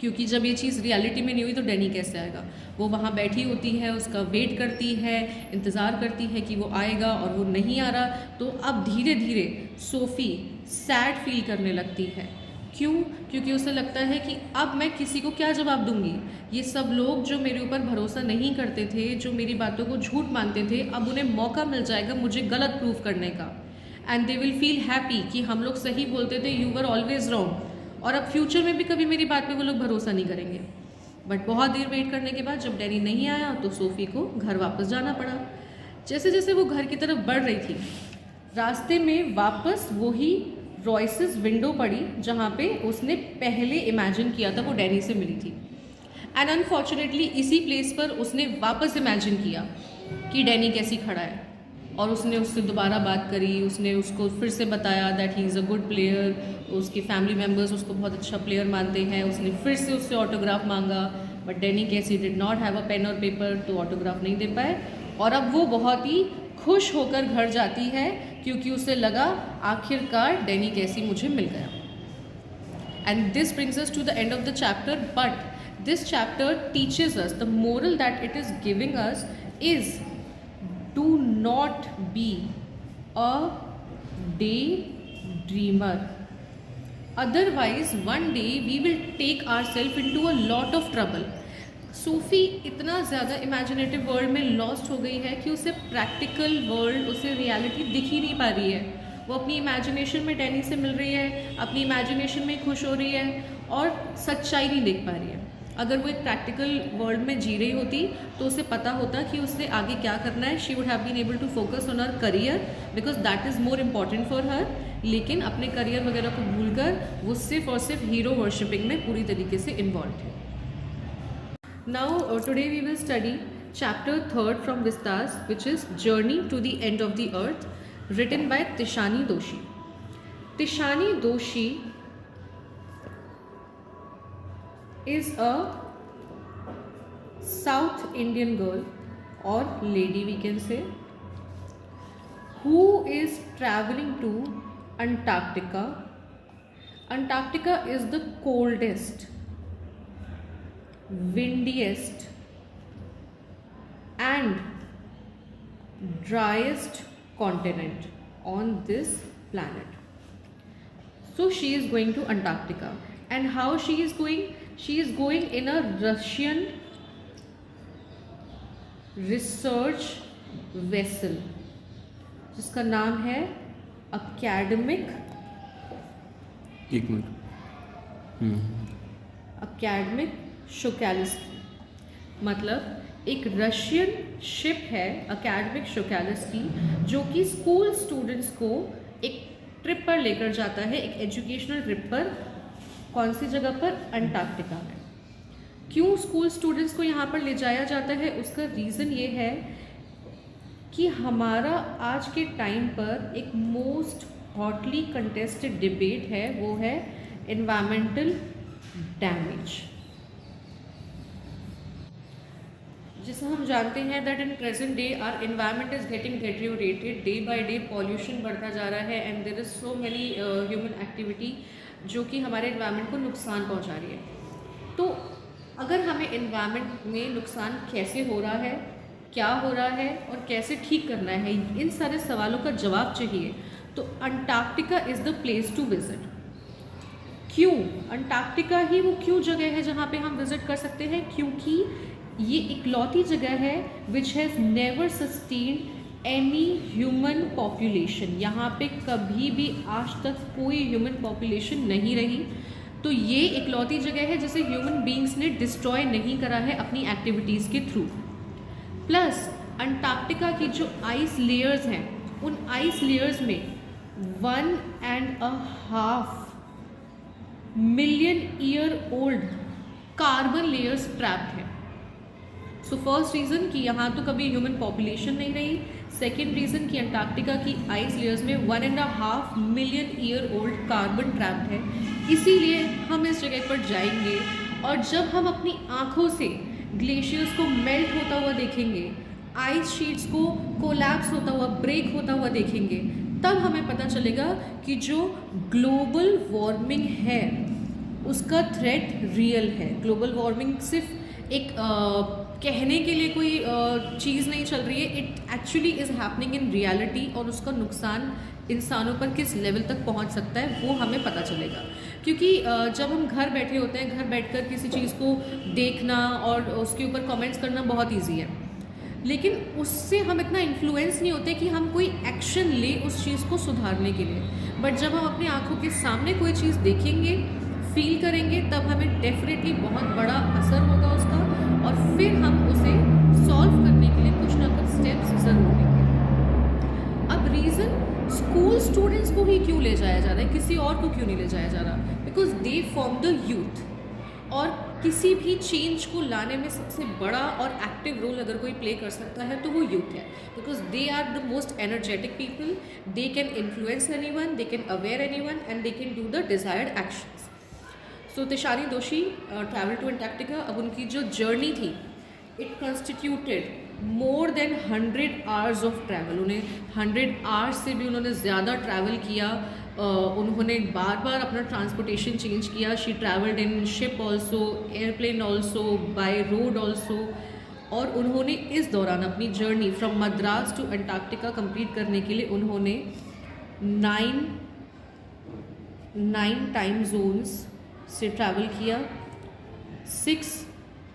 क्योंकि जब ये चीज़ रियलिटी में नहीं हुई तो डैनी कैसे आएगा। वो वहाँ बैठी होती है, उसका वेट करती है, इंतज़ार करती है कि वो आएगा और वो नहीं आ रहा। तो अब धीरे धीरे सोफ़ी सैड फील करने लगती है। क्यों? क्योंकि उसे लगता है कि अब मैं किसी को क्या जवाब दूंगी। ये सब लोग जो मेरे ऊपर भरोसा नहीं करते थे, जो मेरी बातों को झूठ मानते थे, अब उन्हें मौका मिल जाएगा मुझे गलत प्रूफ करने का and they will feel happy कि हम लोग सही बोलते थे, यू वर ऑलवेज रॉन्ग, और अब फ्यूचर में भी कभी मेरी बात पे वो लोग भरोसा नहीं करेंगे। बट बहुत देर वेट करने के बाद जब डैनी नहीं आया तो सोफ़ी को घर वापस जाना पड़ा। जैसे जैसे वो घर की तरफ बढ़ रही थी, रास्ते में वापस वही रॉयसेस विंडो पड़ी जहाँ पे उसने पहले इमेजिन किया था वो डैनी से मिली थी। एंड अनफॉर्चुनेटली इसी प्लेस पर उसने वापस इमेजिन किया कि डैनी कैसी खड़ा है और उसने उससे दोबारा बात करी। उसने उसको फिर से बताया that he is a good player, उसकी फैमिली मेम्बर्स उसको बहुत अच्छा प्लेयर मानते हैं। उसने फिर से उससे ऑटोग्राफ मांगा, but Danny Casey did not have a pen और पेपर, तो ऑटोग्राफ नहीं दे पाए। और अब वो बहुत ही खुश होकर घर जाती है क्योंकि उसे लगा आखिरकार डैनी कैसी मुझे मिल गया। And this brings us to the end of the chapter, but this chapter teaches us the moral that it is giving us is do not be a daydreamer, otherwise one day we will take ourselves into a lot of trouble। SoFi इतना ज़्यादा imaginative world में lost हो गई है कि उसे practical world, उसे reality दिख ही नहीं पा रही है। वो अपनी इमेजिनेशन में डैनी से मिल रही है, अपनी इमेजिनेशन में खुश हो रही है और सच्चाई नहीं देख पा रही है। अगर वो एक प्रैक्टिकल वर्ल्ड में जी रही होती तो उसे पता होता कि उसे आगे क्या करना है। She would have been able to focus on her career because that is more important for her. लेकिन अपने करियर वगैरह को भूलकर वो सिर्फ और सिर्फ हीरो वर्शिपिंग में पूरी तरीके से इन्वॉल्व है। Now today we will study chapter 3 from Vistas which is journey to the end of the earth, written by Tishani Doshi. Tishani Doshi is a South Indian girl or lady we can say, who is traveling to Antarctica. Antarctica is the coldest, windiest and driest continent on this planet. So she is going to Antarctica, and how she is going? She is going in a Russian research vessel जिसका नाम है academic शोकालिस्की। मतलब एक Russian ship है academic शोकालिस्की जो कि school students को एक ट्रिप पर लेकर जाता है, एक एजुकेशनल ट्रिप पर। कौन सी जगह पर? अंटार्कटिका में। क्यों स्कूल स्टूडेंट्स को यहाँ पर ले जाया जाता है? उसका रीज़न ये है कि हमारा आज के टाइम पर एक मोस्ट हॉटली कंटेस्टेड डिबेट है, वो है एनवायरमेंटल डैमेज। जिसे हम जानते हैं that in present day our environment is getting deteriorated, day by day pollution बढ़ता जा रहा है and there is so many human activity जो कि हमारे एनवायरनमेंट को नुकसान पहुंचा रही है। तो अगर हमें एनवायरनमेंट में नुकसान कैसे हो रहा है, क्या हो रहा है और कैसे ठीक करना है, इन सारे सवालों का जवाब चाहिए तो Antarctica is the place to visit. क्यों अंटार्कटिका ही वो क्यों जगह है जहाँ पे हम विज़िट कर सकते हैं? क्योंकि ये इकलौती जगह है which has never sustained any human population. यहाँ पे कभी भी आज तक कोई ह्यूमन पॉपुलेशन नहीं रही। तो ये इकलौती जगह है जिसे ह्यूमन बींग्स ने डिस्ट्रॉय नहीं करा है अपनी एक्टिविटीज़ के थ्रू। प्लस अंटार्कटिका की जो आइस लेयर्स हैं उन आइस लेयर्स में 1.5 million year old carbon layers trapped हैं। सो फर्स्ट रीज़न कि यहाँ तो कभी ह्यूमन पॉपुलेशन नहीं रही। सेकेंड रीज़न कि अंटार्कटिका की आइस लेयर्स में 1.5 million year old carbon trapped है। इसीलिए हम इस जगह पर जाएंगे और जब हम अपनी आँखों से ग्लेशियर्स को मेल्ट होता हुआ देखेंगे, आइस शीट्स को कोलैप्स होता हुआ, ब्रेक होता हुआ देखेंगे, तब हमें पता चलेगा कि जो ग्लोबल वार्मिंग है उसका थ्रेट रियल है। ग्लोबल वार्मिंग सिर्फ एक कहने के लिए कोई चीज़ नहीं चल रही है, it actually is happening in reality, और उसका नुकसान इंसानों पर किस लेवल तक पहुंच सकता है वो हमें पता चलेगा। क्योंकि जब हम घर बैठे होते हैं, घर बैठकर किसी चीज़ को देखना और उसके ऊपर कमेंट्स करना बहुत ईजी है, लेकिन उससे हम इतना इन्फ्लुएंस नहीं होते कि हम कोई एक्शन ले उस चीज़ को सुधारने के लिए। बट जब हम अपनी आंखों के सामने कोई चीज़ देखेंगे, फील करेंगे, तब हमें डेफिनेटली बहुत बड़ा असर होगा उसका, और फिर हम उसे सॉल्व करने के लिए कुछ ना कुछ स्टेप्स ज़रूर लेंगे। अब रीज़न स्कूल स्टूडेंट्स को ही क्यों ले जाया जा रहा है, किसी और को क्यों नहीं ले जाया जा रहा? Because they form the youth, और किसी भी चेंज को लाने में सबसे बड़ा और एक्टिव रोल अगर कोई प्ले कर सकता है तो वो यूथ है। Because they are the most energetic people, they can influence anyone, they can aware anyone, and they can do the desired actions. So Tishani Doshi travel to Antarctica. अब उनकी जो जर्नी थी, it constituted more than 100 hours of travel. उन्हें 100 hours से भी उन्होंने ज़्यादा travel किया। उन्होंने बार बार अपना ट्रांसपोर्टेशन चेंज किया। She travelled in ship also, airplane also, by road also. और उन्होंने इस दौरान अपनी journey from Madras to Antarctica complete करने के लिए उन्होंने 9 टाइम जोन्स से ट्रैवल किया, 6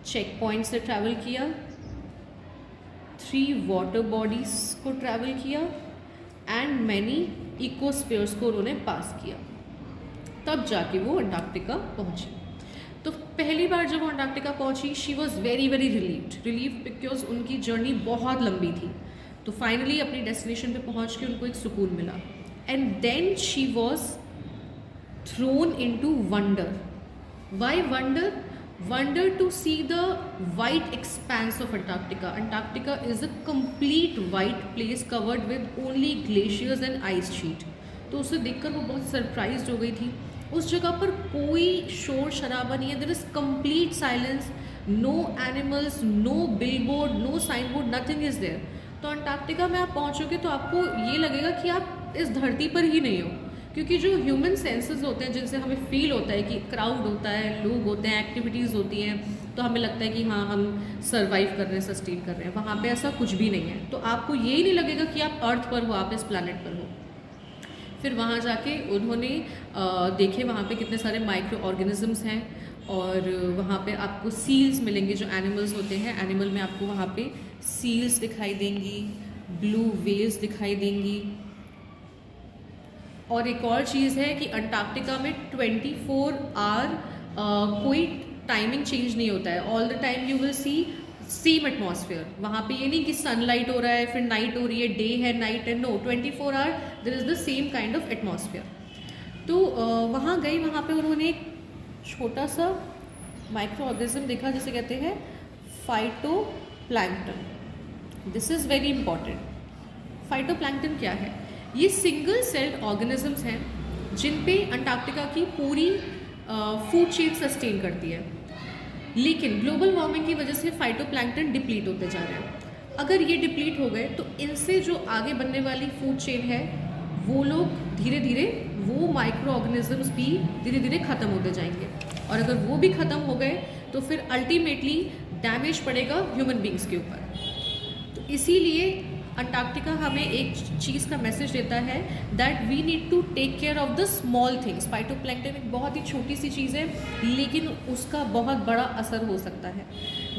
चेक पॉइंट से ट्रैवल किया, 3 वाटर बॉडीज़ को ट्रैवल किया, एंड मैनी इकोस्फीयर्स को उन्होंने पास किया। तब जाके वो अंटार्कटिका पहुंची। तो पहली बार जब वो अंटार्कटिका पहुंची, she was very very relieved because उनकी जर्नी बहुत लंबी थी। तो फाइनली अपनी डेस्टिनेशन पे पहुंच के उनको एक सुकून मिला, and then she was thrown into wonder. Why wonder? Wonder to see the white expanse of Antarctica. Antarctica is a complete white place covered with only glaciers and ice sheet. तो उसे देखकर वो बहुत सरप्राइज्ड हो गई थी। उस जगह पर कोई शोर शराबा नहीं है, there is complete silence, no animals, no billboard, no sign board, nothing is there. तो अंटार्कटिका में आप पहुँचोगे तो आपको ये लगेगा कि आप इस धरती पर ही नहीं हो, क्योंकि जो ह्यूमन सेंसेस होते हैं जिनसे हमें फील होता है कि क्राउड होता है, लोग होते हैं, एक्टिविटीज़ होती हैं, तो हमें लगता है कि हाँ हम सर्वाइव कर रहे हैं, सस्टेन कर रहे हैं। वहाँ पे ऐसा कुछ भी नहीं है। तो आपको यही नहीं लगेगा कि आप अर्थ पर हो, आप इस प्लैनेट पर हो। फिर वहाँ जाके उन्होंने देखे वहाँ पे कितने सारे माइक्रो ऑर्गेनिजम्स हैं, और वहाँ पे आपको सील्स मिलेंगे जो एनिमल्स होते हैं। एनिमल में आपको वहाँ पे सील्स दिखाई देंगी, ब्लू वेल्स दिखाई देंगी। और एक और चीज़ है कि अंटार्कटिका में 24 आवर कोई टाइमिंग चेंज नहीं होता है। All the time you will see same atmosphere. वहाँ पे ये नहीं कि सनलाइट हो रहा है, फिर नाइट हो रही है, डे है, नाइट है, no, 24 hour there is the same kind of atmosphere. तो वहाँ गई, वहाँ पे उन्होंने एक छोटा सा माइक्रो ऑर्गेनिज्म देखा जिसे कहते हैं phytoplankton. This is very important. Phytoplankton क्या है? ये सिंगल सेल्ड ऑर्गेनिजम्स हैं जिन पे अंटार्कटिका की पूरी फूड चेन सस्टेन करती है। लेकिन ग्लोबल वार्मिंग की वजह से फाइटोप्लैंक्टन डिप्लीट होते जा रहे हैं। अगर ये डिप्लीट हो गए तो इनसे जो आगे बनने वाली फूड चेन है, वो लोग धीरे धीरे, वो माइक्रो ऑर्गेनिजम्स भी धीरे धीरे ख़त्म होते जाएंगे। और अगर वो भी ख़त्म हो गए तो फिर अल्टीमेटली डैमेज पड़ेगा ह्यूमन बींग्स के ऊपर। तो इसीलिए अंटार्कटिका हमें एक चीज़ का मैसेज देता है that we need to take care of the small things. Phytoplankton एक बहुत ही छोटी सी चीज़ है, लेकिन उसका बहुत बड़ा असर हो सकता है।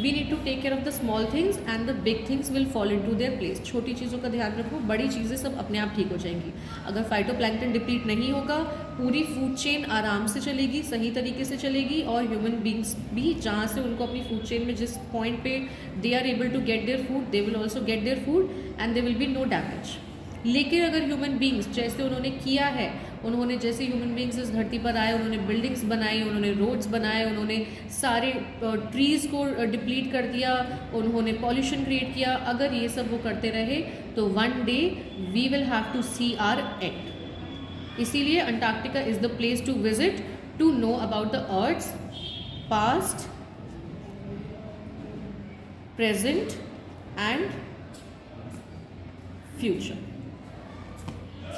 We need to take care of the small things and the big things will fall into their place. छोटी चीज़ों का ध्यान रखो, बड़ी चीज़ें सब अपने आप ठीक हो जाएंगी। अगर फाइटोप्लैंक्टन डिप्लीट नहीं होगा, पूरी फूड चेन आराम से चलेगी, सही तरीके से चलेगी, और ह्यूमन बींग्स भी जहाँ से उनको अपनी फूड चेन में जिस पॉइंट पे they are able to get their food, they will also get their food and they will be no damage. लेकिन अगर ह्यूमन बींग्स जैसे उन्होंने किया है, उन्होंने जैसे ह्यूमन बींग्स इस धरती पर आए, उन्होंने बिल्डिंग्स बनाई, उन्होंने रोड्स बनाए, उन्होंने सारे ट्रीज़ को डिप्लीट कर दिया, उन्होंने पॉल्यूशन क्रिएट किया, अगर ये सब वो करते रहे तो one day we will have to see our end. इसीलिए Antarctica is the place to visit to know about the earth's past, present and future.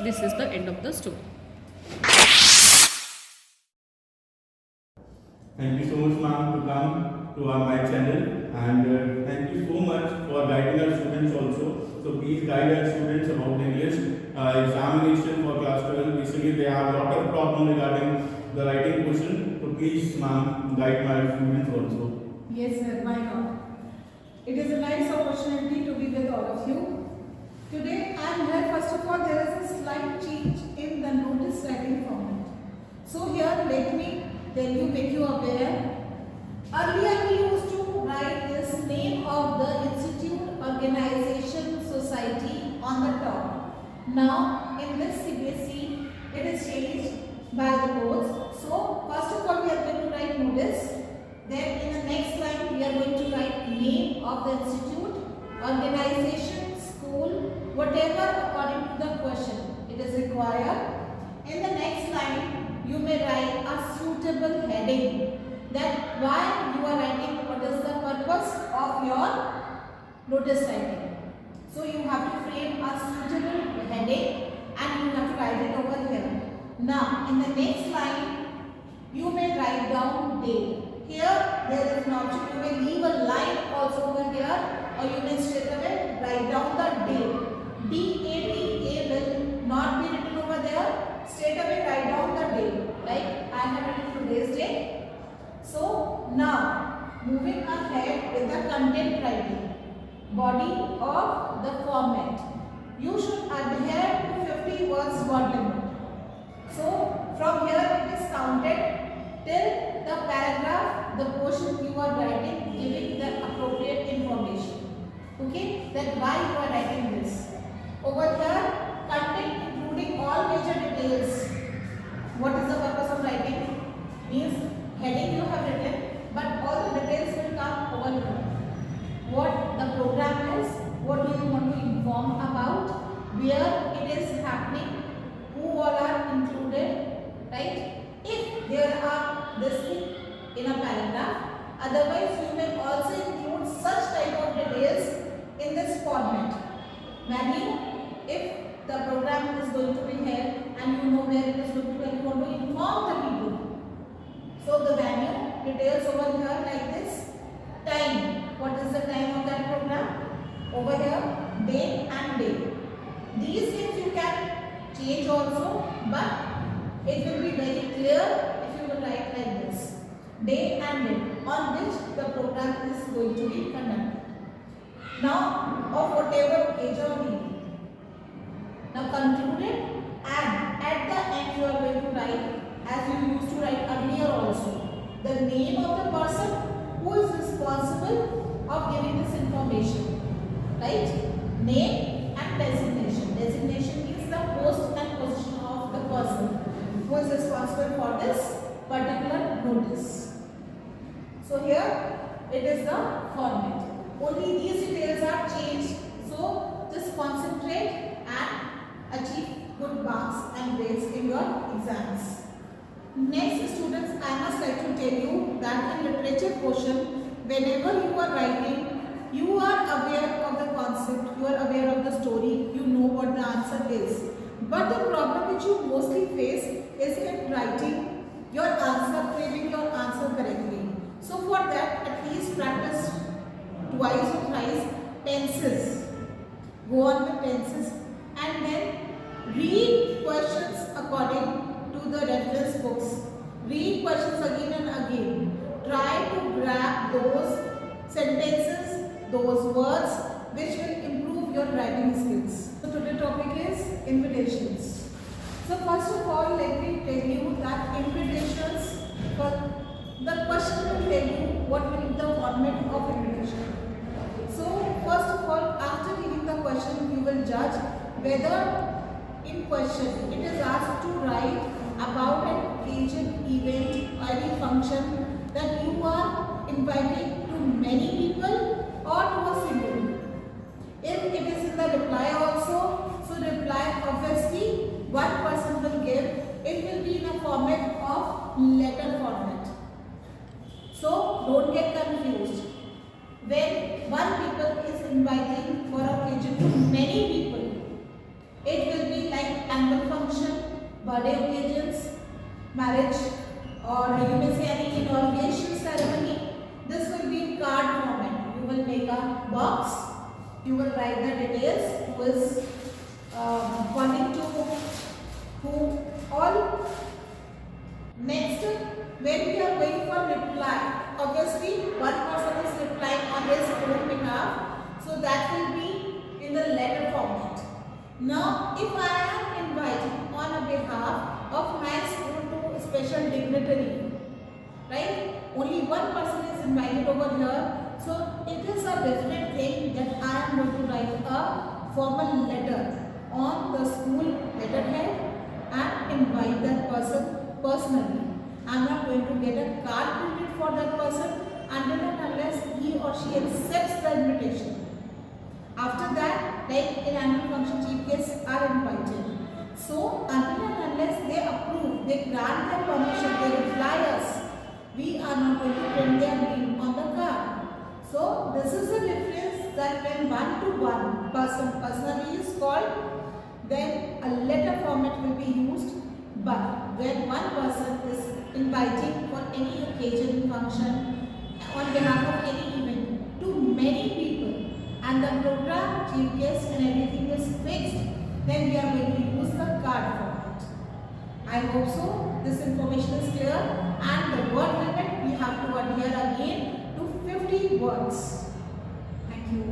This is the end of the story. Thank you so much, ma'am, to come to our my channel, and thank you so much for guiding our students also. So please guide our students about English examination for class 12. Basically, they have a lot of problem regarding the writing question. So please, ma'am, guide my students also. Yes, sir. Why not? It is a nice opportunity to be with all of you. Today I am here. First of all, there is a slight change in the notice writing format. So here, let me tell you, make you aware. Earlier we used to write this name of the institute, organization, society on the top. Now in this CBSE, it is changed by the boards. So first of all, we are going to write notice. Then in the next line we are going to write name of the institute, organization, school, whatever according to the question it is required. In the next line you may write a suitable heading, that why you are writing, what is the purpose of your notice writing. So you have to frame a suitable heading and you have to write it over here. Now in the next line you may write down date. Here there is an option, you may leave a line also over here, or you may straight away write down the date. D-A-T-A will not be written over there, straight away write down the date, like I have written today's date. So now moving ahead with the content writing, body of the format, you should adhere to 50 words word limit. So from here it is counted till the paragraph, the portion you are writing, giving the appropriate information. Okay, that why you are writing this. Over here, content including all major details. What is the purpose of writing? Means heading you have written, but all the details will come over here. What the program is, what do you want to inform about, where it is happening, who all are included, right? If there are this thing in a paragraph, otherwise you may also include such type of details in this format. Value, if the program is going to be held and you know where it is going to be, you want to inform the people. So the value details over here like this. Time, what is the time of that program? Over here, date and date. These things you can change also, but it will be very clear if you will write like this. Day and date on which the program is going to be conducted. Now, of whatever age or degree. Now concluded, and at the end you are going to write, as you used to write earlier also, the name of the person who is responsible of giving this information. Right? Name and designation. Designation is the post and position of the person who is responsible for this particular notice. So here it is the format. Only these details are changed. So just concentrate and achieve good marks and grades in your exams. Next students, I must like to tell you that in literature portion, whenever you are writing, you are aware of the concept, you are aware of the story, you know what the answer is. But the problem which you mostly face is in writing your answer, framing your answer correctly. So for that, at least practice twice or thrice tenses. Go on with tenses and then read questions according to the reference books. Read questions again and again. Try to grab those sentences, those words which will improve your writing skills. So today's topic is invitations. So first of all, let me tell you that invitations, the question will tell you what will be the format of invitation. So first of all, after reading the question, you will judge whether in question it is asked to write about an occasion, event or any function that you are inviting to many people or to a single. If it is in the reply also, so reply obviously one person will give. It will be in a format of letter format. So don't get confused. When one people is inviting for occasion to many people, it will be like annual function, birthday occasions, marriage, or you may say any inauguration ceremony. This will be in card format. You will make a box. You will write the details who is calling to who all. Next, when we are going for reply, obviously one person is replying on his own behalf, so that will be in the letter format. Now, if I am inviting on behalf of my school to a special dignitary, right? Only one person is invited over here, so it is a different thing that I am going to write a formal letter on the school letterhead and invite that person personally. I am not going to get a card printed for that person until and unless he or she accepts the invitation. After that, like in annual function, chief guests are invited. So until and unless they approve, they grant their permission, they reply us, we are not going to print their name on the card. So this is the difference, that when one-to-one person personally is called, then a letter format will be used. But when one person is inviting for any occasion, function, on behalf of any event to many people, and the program, chief guest and everything is fixed, then we are going to use the card format. I hope so. This information is clear, and the word limit we have to adhere again to 50 words. Thank you.